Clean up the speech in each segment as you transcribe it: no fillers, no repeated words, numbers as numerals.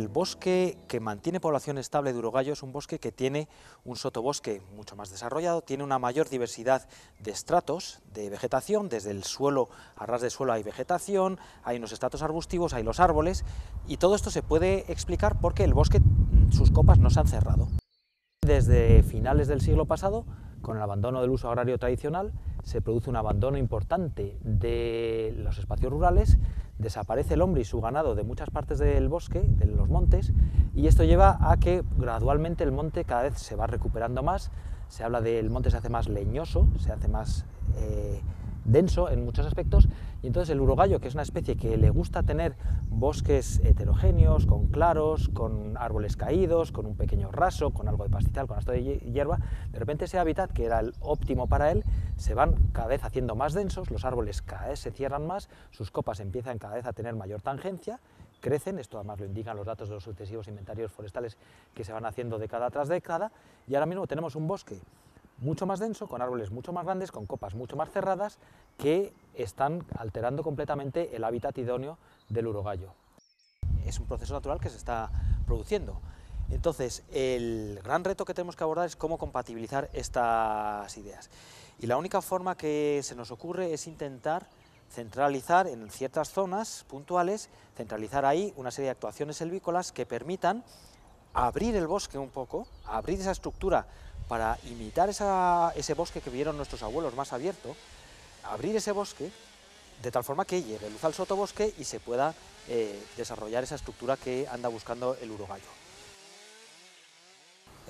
el bosque que mantiene población estable de urogallo es un bosque que tiene un sotobosque mucho más desarrollado, tiene una mayor diversidad de estratos de vegetación, desde el suelo, a ras de suelo hay vegetación, hay unos estratos arbustivos, hay los árboles, y todo esto se puede explicar porque el bosque, sus copas no se han cerrado. Desde finales del siglo pasado, con el abandono del uso agrario tradicional, se produce un abandono importante de los espacios rurales, desaparece el hombre y su ganado de muchas partes del bosque, de los montes, y esto lleva a que gradualmente el monte cada vez se va recuperando más. Se habla del monte se hace más leñoso, se hace más denso en muchos aspectos, y entonces el urogallo, que es una especie que le gusta tener bosques heterogéneos, con claros, con árboles caídos, con un pequeño raso, con algo de pastizal, con asto de hierba, de repente ese hábitat, que era el óptimo para él, se van cada vez haciendo más densos, los árboles cada vez se cierran más, sus copas empiezan cada vez a tener mayor tangencia, crecen, esto además lo indican los datos de los sucesivos inventarios forestales que se van haciendo década tras década, y ahora mismo tenemos un bosque mucho más denso, con árboles mucho más grandes, con copas mucho más cerradas, que están alterando completamente el hábitat idóneo del urogallo. Es un proceso natural que se está produciendo. Entonces, el gran reto que tenemos que abordar es cómo compatibilizar estas ideas. Y la única forma que se nos ocurre es intentar centralizar en ciertas zonas puntuales, centralizar ahí una serie de actuaciones selvícolas que permitan abrir el bosque un poco, abrir esa estructura para imitar ese bosque que vieron nuestros abuelos más abierto, abrir ese bosque de tal forma que llegue luz al sotobosque y se pueda desarrollar esa estructura que anda buscando el urogallo.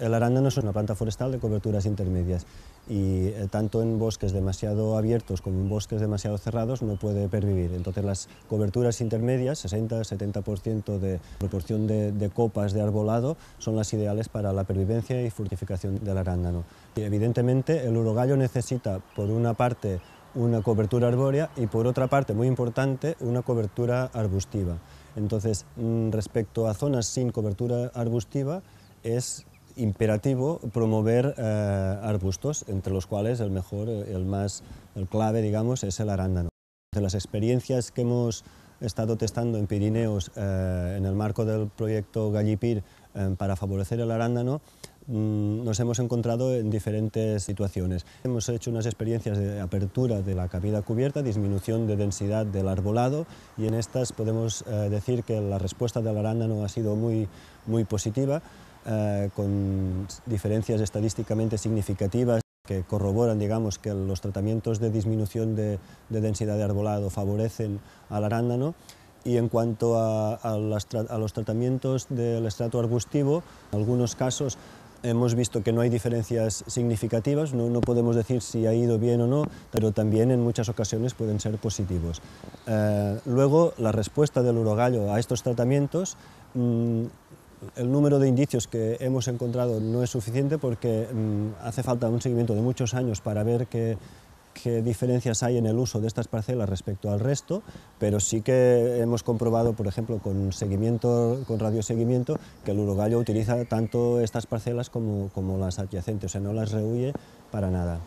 El arándano es una planta forestal de coberturas intermedias y tanto en bosques demasiado abiertos como en bosques demasiado cerrados no puede pervivir. Entonces las coberturas intermedias, 60-70% de proporción de copas de arbolado, son las ideales para la pervivencia y fructificación del arándano. Y evidentemente el urogallo necesita, por una parte, una cobertura arbórea y por otra parte, muy importante, una cobertura arbustiva. Entonces, respecto a zonas sin cobertura arbustiva, es imperativo promover arbustos, entre los cuales el mejor, el clave, digamos, es el arándano. De las experiencias que hemos estado testando en Pirineos en el marco del proyecto Gallipir para favorecer el arándano, nos hemos encontrado en diferentes situaciones. Hemos hecho unas experiencias de apertura de la cavidad cubierta, disminución de densidad del arbolado, y en estas podemos decir que la respuesta del arándano ha sido muy positiva, con diferencias estadísticamente significativas que corroboran, digamos, que los tratamientos de disminución de densidad de arbolado favorecen al arándano. Y en cuanto a los tratamientos del estrato arbustivo, en algunos casos hemos visto que no hay diferencias significativas, no podemos decir si ha ido bien o no, pero también en muchas ocasiones pueden ser positivos. Luego, la respuesta del urogallo a estos tratamientos, el número de indicios que hemos encontrado no es suficiente porque hace falta un seguimiento de muchos años para ver qué diferencias hay en el uso de estas parcelas respecto al resto, pero sí que hemos comprobado, por ejemplo, con radioseguimiento, que el urogallo utiliza tanto estas parcelas como las adyacentes, o sea, no las rehúye para nada.